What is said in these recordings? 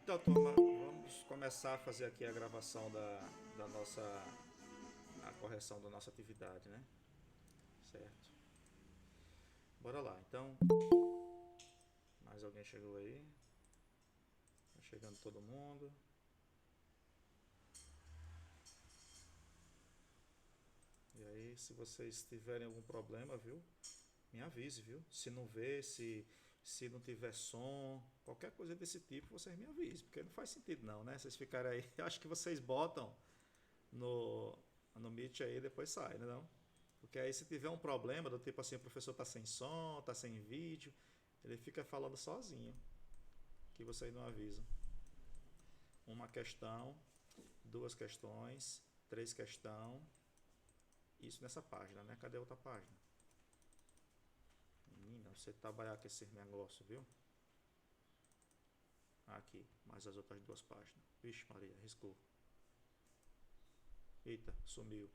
Então, turma, vamos começar a fazer aqui a gravação da nossa, a correção da nossa atividade, né? Certo. Bora lá. Então, mais alguém chegou aí? Tá chegando todo mundo. E aí, se vocês tiverem algum problema, viu? Me avise, viu? Se não vê, se não tiver som, qualquer coisa desse tipo, vocês me avisem, porque não faz sentido não, né? Vocês ficarem aí, eu acho que vocês botam no, no Meet aí e depois sai, né não? Porque aí se tiver um problema do tipo assim, o professor tá sem som, tá sem vídeo, ele fica falando sozinho, que vocês não avisam. Uma questão, duas questões, três questões, isso nessa página, né? Cadê a outra página? Menina, você trabalhar com esse negócio, viu? Aqui, mais as outras duas páginas. Vixe Maria, riscou. Eita, sumiu.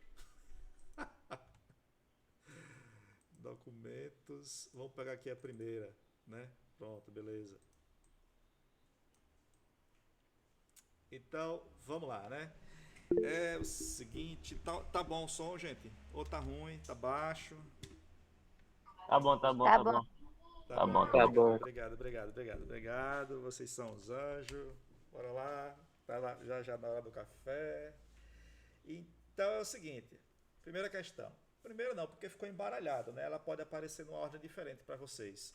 Documentos. Vamos pegar aqui a primeira, né? Pronto, beleza. Então, vamos lá, né? É o seguinte, tá bom o som, gente? Ou tá ruim, tá baixo? Tá bom, tá bom, Tá tá bom. bom. Tá Tá bom, bom, tá Tá bom. obrigado, bom. obrigado, obrigado, obrigado, obrigado. Vocês são os anjos. Bora lá, tá lá já já na hora do café. Então é o seguinte, primeira questão. Primeiro não, porque ficou embaralhado, né? Ela pode aparecer numa ordem diferente para vocês.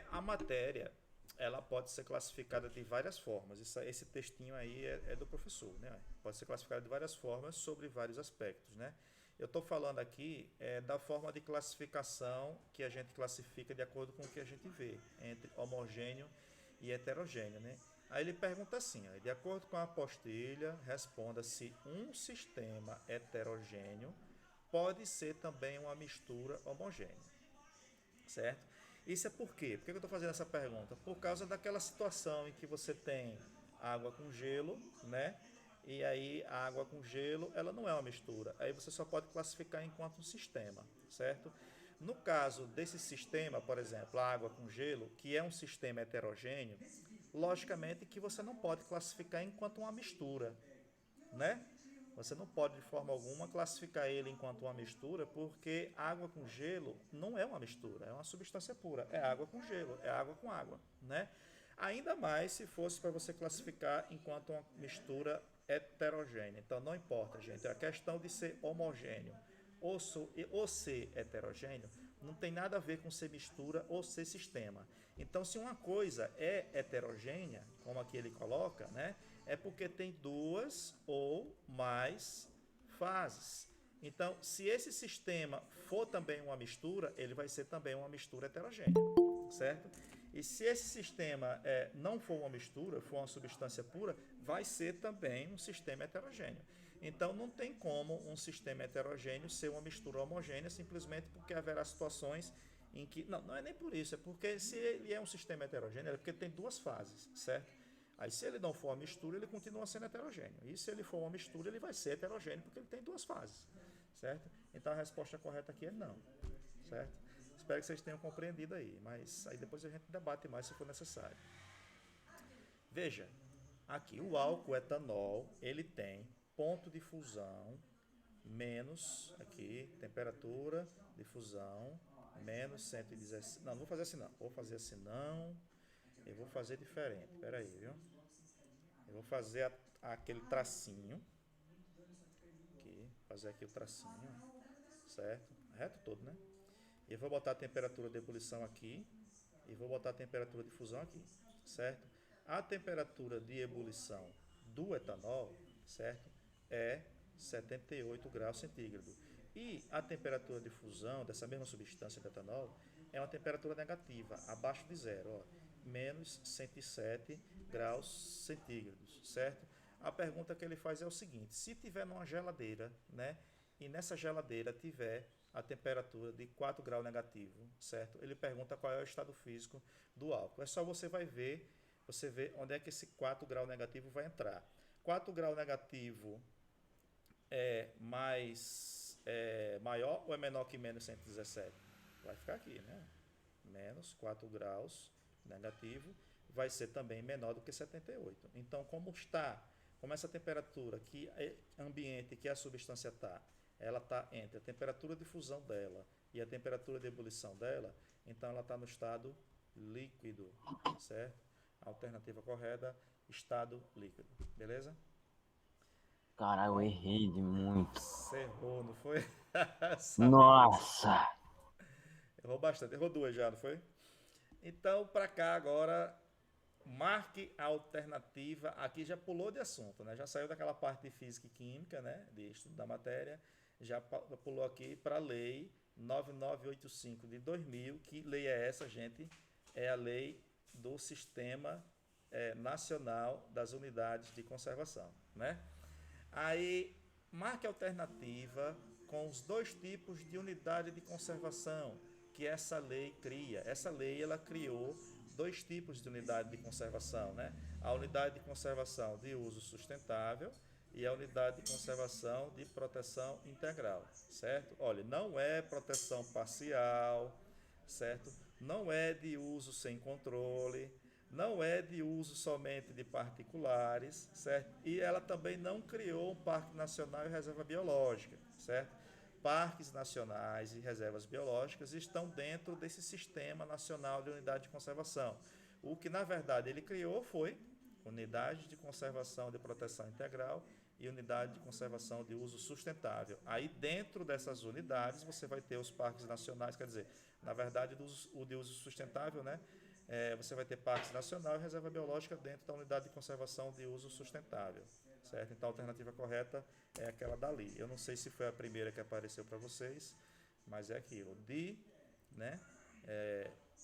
A matéria, ela pode ser classificada de várias formas. Esse textinho aí é do professor, né? Pode ser classificada de várias formas sobre vários aspectos, né? Eu estou falando aqui da forma de classificação que a gente classifica de acordo com o que a gente vê entre homogêneo e heterogêneo, né? Aí ele pergunta assim, ó, de acordo com a apostila, responda se um sistema heterogêneo pode ser também uma mistura homogênea, certo? Isso é por quê? Por que eu estou fazendo essa pergunta? Por causa daquela situação em que você tem água com gelo, né? E aí a água com gelo, ela não é uma mistura. Aí você só pode classificar enquanto um sistema, certo? No caso desse sistema, por exemplo, a água com gelo, que é um sistema heterogêneo, logicamente que você não pode classificar enquanto uma mistura, né? Você não pode de forma alguma classificar ele enquanto uma mistura, porque água com gelo não é uma mistura, é uma substância pura, é água com gelo, é água com água, né? Ainda mais se fosse para você classificar enquanto uma mistura heterogênea. Então não importa, gente, a questão de ser homogêneo ou ser heterogêneo não tem nada a ver com ser mistura ou ser sistema. Então, se uma coisa é heterogênea, como aqui ele coloca, né, é porque tem duas ou mais fases. Então, se esse sistema for também uma mistura, ele vai ser também uma mistura heterogênea, certo? E se esse sistema não for uma mistura, for uma substância pura, vai ser também um sistema heterogêneo. Então não tem como um sistema heterogêneo ser uma mistura homogênea, simplesmente porque haverá situações em que. Não, não é nem por isso, é porque se ele é um sistema heterogêneo, é porque tem duas fases, certo? Aí se ele não for uma mistura, ele continua sendo heterogêneo. E se ele for uma mistura, ele vai ser heterogêneo, porque ele tem duas fases, certo? Então a resposta correta aqui é não, certo? Espero que vocês tenham compreendido aí, mas aí depois a gente debate mais se for necessário. Veja, aqui o álcool etanol, ele tem ponto de fusão menos, aqui, temperatura de fusão, menos 117. Não, não vou fazer assim não. Vou fazer assim não. Eu vou fazer diferente. Espera aí, viu? Eu vou fazer aquele tracinho. Aqui, fazer aqui o tracinho, certo? Reto todo, né? E eu vou botar a temperatura de ebulição aqui e vou botar a temperatura de fusão aqui, certo? A temperatura de ebulição do etanol, certo? É 78 graus centígrados. E a temperatura de fusão dessa mesma substância de etanol é uma temperatura negativa, abaixo de zero, ó, menos 107 graus centígrados, certo? A pergunta que ele faz é o seguinte: se tiver numa geladeira, né, e nessa geladeira tiver a temperatura de 4 graus negativo, certo? Ele pergunta qual é o estado físico do álcool. É só você vê onde é que esse 4 graus negativo vai entrar. 4 graus negativo é maior ou é menor que menos 117? Vai ficar aqui, né? Menos 4 graus negativo vai ser também menor do que 78. Então, como essa temperatura que é ambiente que a substância está, ela está entre a temperatura de fusão dela e a temperatura de ebulição dela, então ela está no estado líquido, certo? A alternativa correta, estado líquido, beleza? Caralho, eu Então, errei de muito. você errou, não foi? Sabia disso. Nossa! Errou bastante, errou duas já, não foi? Então, para cá agora, marque a alternativa. Aqui já pulou de assunto, né? Já saiu daquela parte de física e química, né? De estudo da matéria. Já pulou aqui para a lei 9985 de 2000. Que lei é essa, gente? É a lei do Sistema Nacional das Unidades de Conservação, né? Aí, marque a alternativa com os dois tipos de unidade de conservação que essa lei cria. Essa lei ela criou dois tipos de unidade de conservação, né? A unidade de conservação de uso sustentável e a unidade de conservação de proteção integral, certo? Olha, não é proteção parcial, certo? Não é de uso sem controle, não é de uso somente de particulares, certo? E ela também não criou um parque nacional e reserva biológica, certo? Parques nacionais e reservas biológicas estão dentro desse Sistema Nacional de Unidade de Conservação. O que, na verdade, ele criou foi unidade de conservação de proteção integral e unidade de conservação de uso sustentável. Aí, dentro dessas unidades, você vai ter os parques nacionais, quer dizer, na verdade, o de uso sustentável, né? Você vai ter parques nacional e reserva biológica dentro da unidade de conservação de uso sustentável, certo? Então a alternativa correta é aquela dali. Eu não sei se foi a primeira que apareceu para vocês, mas é aquilo, de, né,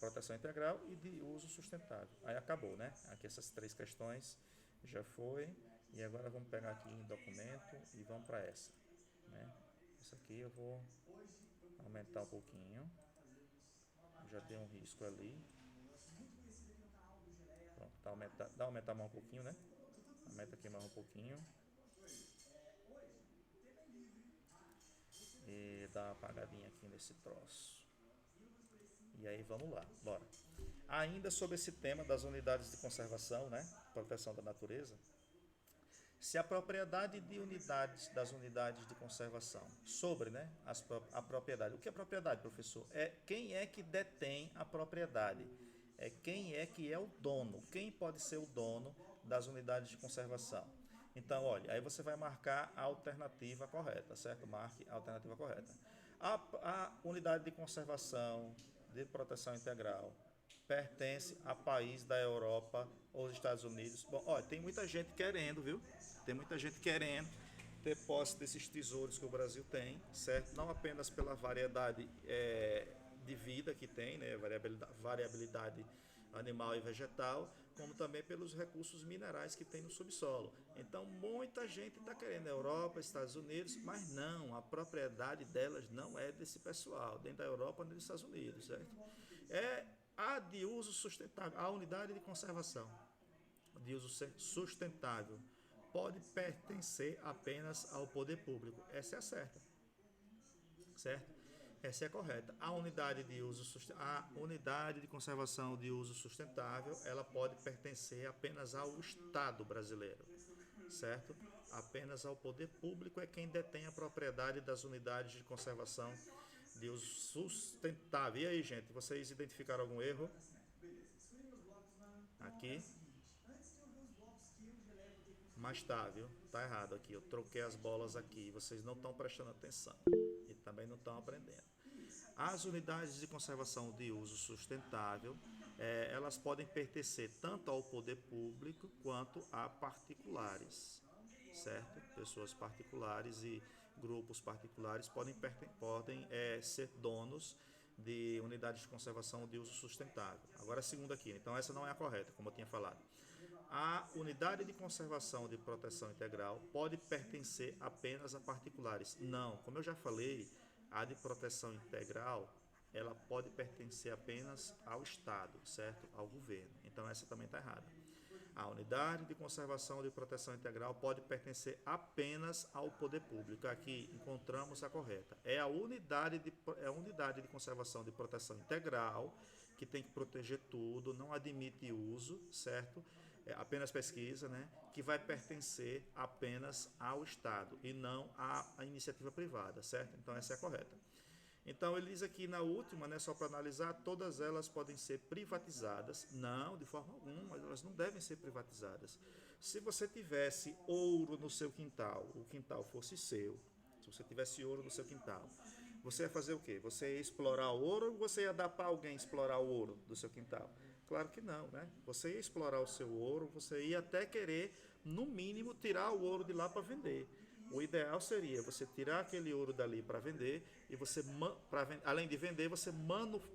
proteção integral e de uso sustentável. Aí acabou, né? Aqui essas três questões já foi, e agora vamos pegar aqui em documento e vamos para essa, né? Essa aqui eu vou aumentar um pouquinho, já dei um risco ali. Pronto, dá aumentar mais um pouquinho, né? Aumenta aqui mais um pouquinho. E dá uma apagadinha aqui nesse troço. E aí vamos lá, bora. Ainda sobre esse tema das unidades de conservação, né? Proteção da natureza. Se a propriedade de unidades das unidades de conservação sobre, né, a propriedade. O que é propriedade, professor? É quem é que detém a propriedade. É quem é que é o dono. Quem pode ser o dono das unidades de conservação. Então, olha, aí você vai marcar a alternativa correta, certo? Marque a alternativa correta. A unidade de conservação de proteção integral pertence a país da Europa ou dos Estados Unidos. Bom, olha, tem muita gente querendo, viu? Tem muita gente querendo ter posse desses tesouros que o Brasil tem, certo? Não apenas pela variedade de vida que tem, né? Variabilidade animal e vegetal, como também pelos recursos minerais que tem no subsolo. Então, muita gente está querendo Europa, Estados Unidos, mas não, a propriedade delas não é desse pessoal, nem da Europa nem dos Estados Unidos, certo? É a de uso sustentável, a unidade de conservação de uso sustentável pode pertencer apenas ao poder público. Essa é a certa, certo? Essa é a correta. A unidade de conservação de uso sustentável, ela pode pertencer apenas ao Estado brasileiro, certo? Apenas ao poder público é quem detém a propriedade das unidades de conservação de uso sustentável. E aí, gente, vocês identificaram algum erro? Aqui. Mas tá, viu? Tá errado aqui. Eu troquei as bolas aqui. Vocês não estão prestando atenção. E também não estão aprendendo. As unidades de conservação de uso sustentável, elas podem pertencer tanto ao poder público quanto a particulares, certo? Pessoas particulares e grupos particulares podem ser donos de unidades de conservação de uso sustentável. Agora a segunda aqui, então essa não é a correta, como eu tinha falado. A unidade de conservação de proteção integral pode pertencer apenas a particulares. Não, como eu já falei, a de proteção integral, ela pode pertencer apenas ao Estado, certo? Ao governo. Então essa também está errada. A unidade de conservação de proteção integral pode pertencer apenas ao poder público. Aqui encontramos a correta. É a unidade de conservação de proteção integral que tem que proteger tudo, não admite uso, certo? Apenas pesquisa, né? Que vai pertencer apenas ao Estado e não à iniciativa privada, certo? Então essa é a correta. Então ele diz aqui na última, né, só para analisar, todas elas podem ser privatizadas. Não, de forma alguma, elas não devem ser privatizadas. Se você tivesse ouro no seu quintal, o quintal fosse seu, se você tivesse ouro no seu quintal, você ia fazer o quê? Você ia explorar o ouro ou você ia dar para alguém explorar o ouro do seu quintal? Claro que não, né? Você ia explorar o seu ouro, você ia até querer, no mínimo, tirar o ouro de lá para vender. O ideal seria você tirar aquele ouro dali para vender e você, além de vender, você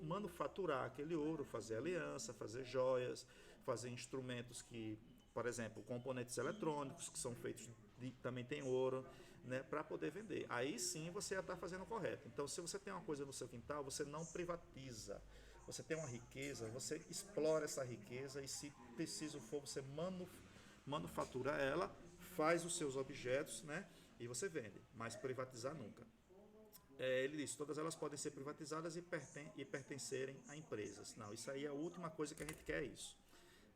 manufaturar aquele ouro, fazer aliança, fazer joias, fazer instrumentos que, por exemplo, componentes eletrônicos que são feitos também tem ouro, né, para poder vender. Aí sim você ia estar fazendo o correto. Então, se você tem uma coisa no seu quintal, você não privatiza. Você tem uma riqueza, você explora essa riqueza e, se preciso for, você manufatura ela, faz os seus objetos, né? E você vende, mas privatizar nunca. Ele diz, todas elas podem ser privatizadas e pertencerem a empresas. Não, isso aí é a última coisa que a gente quer, é isso.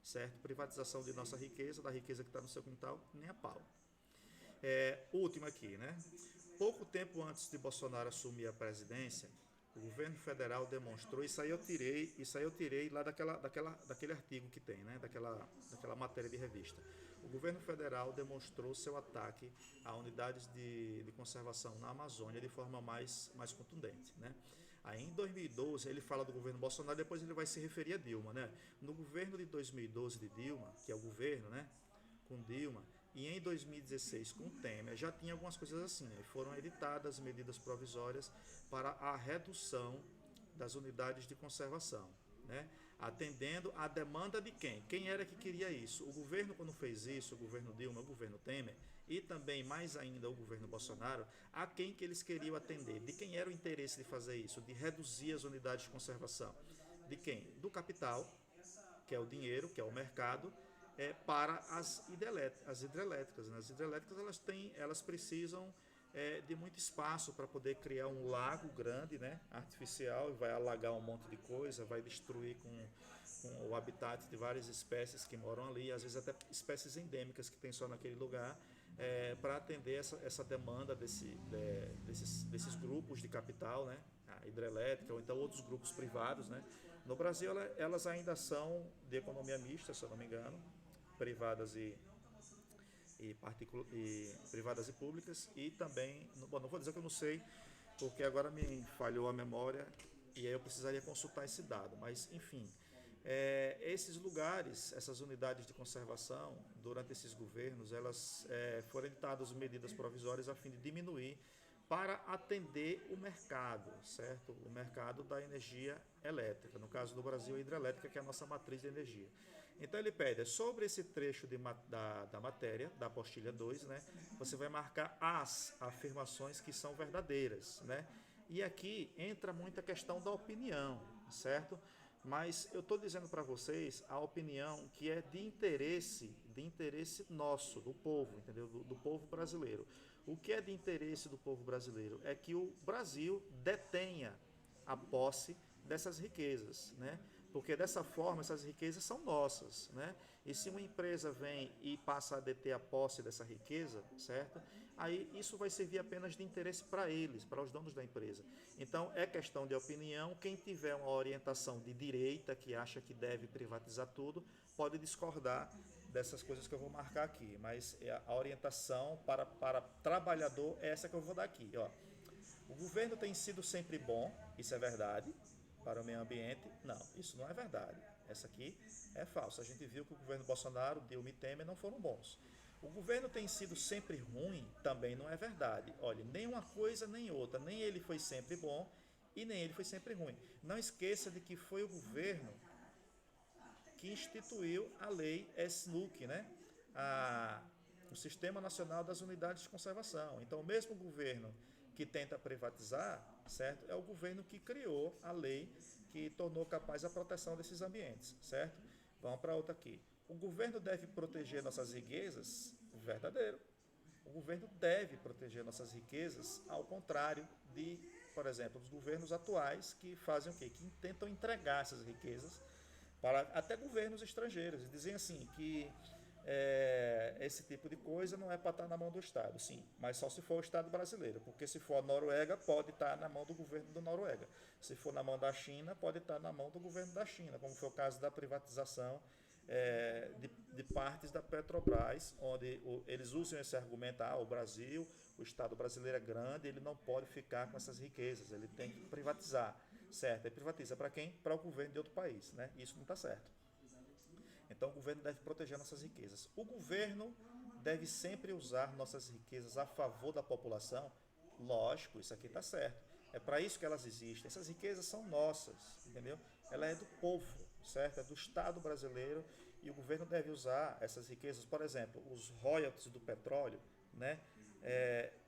Certo? Privatização de nossa riqueza, da riqueza que está no seu quintal, nem a pau. Última aqui, né? Pouco tempo antes de Bolsonaro assumir a presidência, o governo federal demonstrou, isso aí eu tirei lá daquele artigo que tem, né? daquela matéria de revista. O governo federal demonstrou seu ataque a unidades de conservação na Amazônia de forma mais contundente, né? Aí em 2012 ele fala do governo Bolsonaro, depois ele vai se referir a Dilma, né? No governo de 2012 de Dilma, que é o governo, né, com Dilma, e em 2016 com Temer, já tinha algumas coisas assim, né? Foram editadas medidas provisórias para a redução das unidades de conservação, né? Atendendo à demanda de quem? Quem era que queria isso? O governo, quando fez isso, o governo Dilma, o governo Temer, e também mais ainda o governo Bolsonaro, a quem que eles queriam atender? De quem era o interesse de fazer isso? De reduzir as unidades de conservação? De quem? Do capital, que é o dinheiro, que é o mercado, para as hidrelétricas. Né? As hidrelétricas elas precisam de muito espaço para poder criar um lago grande, né, artificial, e vai alagar um monte de coisa, vai destruir com o habitat de várias espécies que moram ali, às vezes até espécies endêmicas que tem só naquele lugar, para atender essa demanda desses grupos de capital, né, a hidrelétrica, ou então outros grupos privados. Né. No Brasil, elas ainda são de economia mista, se eu não me engano, privadas e privadas e públicas, e também, bom, não vou dizer que eu não sei, porque agora me falhou a memória e aí eu precisaria consultar esse dado, mas enfim, esses lugares, essas unidades de conservação, durante esses governos, elas foram editadas medidas provisórias a fim de diminuir para atender o mercado, certo? O mercado da energia elétrica, no caso do Brasil, a hidrelétrica, que é a nossa matriz de energia. Então ele pede, sobre esse trecho da matéria, da apostila 2, né, você vai marcar as afirmações que são verdadeiras, né? E aqui entra muita questão da opinião, certo? Mas eu estou dizendo para vocês a opinião que é de interesse nosso, do povo, entendeu? Do povo brasileiro. O que é de interesse do povo brasileiro é que o Brasil detenha a posse dessas riquezas, né? Porque dessa forma essas riquezas são nossas, né? E se uma empresa vem e passa a deter a posse dessa riqueza, certo? Aí isso vai servir apenas de interesse para eles, para os donos da empresa. Então é questão de opinião. Quem tiver uma orientação de direita, que acha que deve privatizar tudo, pode discordar dessas coisas que eu vou marcar aqui. Mas a orientação para trabalhador é essa que eu vou dar aqui. Ó. O governo tem sido sempre bom, isso é verdade, para o meio ambiente. Não, isso não é verdade. Essa aqui é falsa. A gente viu que o governo Bolsonaro, Dilma e Temer não foram bons. O governo tem sido sempre ruim, também não é verdade. Olha, nem uma coisa nem outra. Nem ele foi sempre bom e nem ele foi sempre ruim. Não esqueça de que foi o governo que instituiu a lei SNUC, né? O Sistema Nacional das Unidades de Conservação. Então, o mesmo governo que tenta privatizar, certo? É o governo que criou a lei que tornou capaz a proteção desses ambientes, certo? Vamos para outra aqui. O governo deve proteger nossas riquezas? Verdadeiro. O governo deve proteger nossas riquezas, ao contrário de por exemplo, dos governos atuais que fazem o quê? Que tentam entregar essas riquezas para até governos estrangeiros e dizem assim que esse tipo de coisa não é para estar na mão do Estado, sim, mas só se for o Estado brasileiro, porque se for a Noruega, pode estar na mão do governo da Noruega. Se for na mão da China, pode estar na mão do governo da China, como foi o caso da privatização de partes da Petrobras, onde eles usam esse argumento, o Brasil, o Estado brasileiro é grande, ele não pode ficar com essas riquezas, ele tem que privatizar, certo? E privatiza para quem? Para o governo de outro país, né? Isso não está certo. Então o governo deve proteger nossas riquezas. O governo deve sempre usar nossas riquezas a favor da população. Lógico, isso aqui está certo. É para isso que elas existem. Essas riquezas são nossas, entendeu? Ela é do povo, certo? É do Estado brasileiro e o governo deve usar essas riquezas. Por exemplo, os royalties do petróleo, né?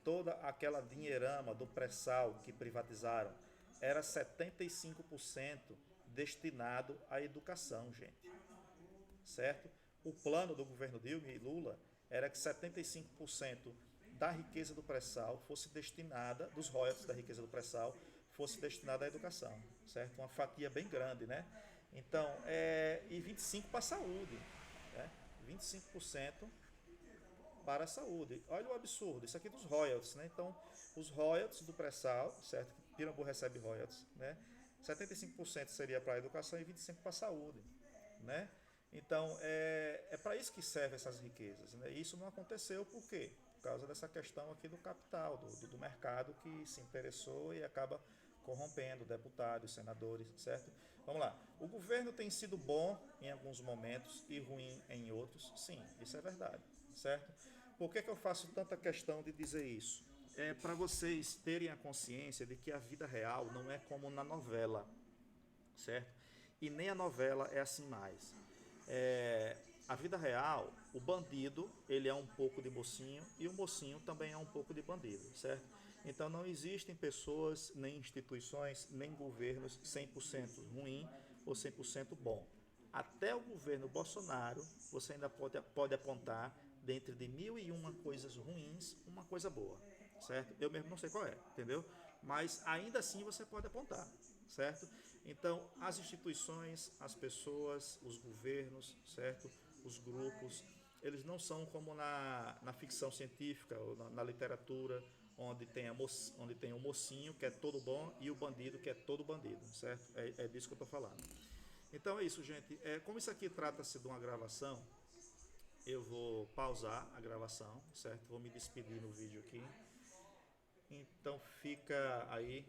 Toda aquela dinheirama do pré-sal que privatizaram era 75% destinado à educação, gente. Certo? O plano do governo Dilma e Lula era que 75% da riqueza do pré-sal fosse destinada, dos royalties da riqueza do pré-sal, fosse destinada à educação, certo? Uma fatia bem grande, né? Então, e 25% para a saúde, né? 25% para a saúde. Olha o absurdo, isso aqui dos royalties, né? Então, os royalties do pré-sal, certo? Pirambu recebe royalties, né? 75% seria para a educação e 25% para a saúde, né? Então, para isso que servem essas riquezas. Né? E isso não aconteceu por quê? Por causa dessa questão aqui do capital, do mercado que se interessou e acaba corrompendo deputados, senadores, certo? Vamos lá. O governo tem sido bom em alguns momentos e ruim em outros. Sim, isso é verdade, certo? Por que eu faço tanta questão de dizer isso? É para vocês terem a consciência de que a vida real não é como na novela, certo? E nem a novela é assim mais. A vida real, o bandido, ele é um pouco de mocinho e o mocinho também é um pouco de bandido, certo? Então não existem pessoas, nem instituições, nem governos 100% ruim ou 100% bom. Até o governo Bolsonaro, você ainda pode apontar, dentre de 1001 coisas ruins, uma coisa boa, certo? Eu mesmo não sei qual é, entendeu? Mas ainda assim você pode apontar, certo? Então, as instituições, as pessoas, os governos, certo? Os grupos, eles não são como na ficção científica ou na literatura, onde tem o mocinho que é todo bom e o bandido que é todo bandido, certo? É disso que eu estou falando. Então é isso, gente. Como isso aqui trata-se de uma gravação, eu vou pausar a gravação, certo? Vou me despedir no vídeo aqui. Então fica aí.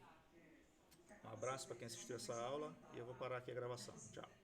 Um abraço para quem assistiu essa aula e eu vou parar aqui a gravação. Tchau.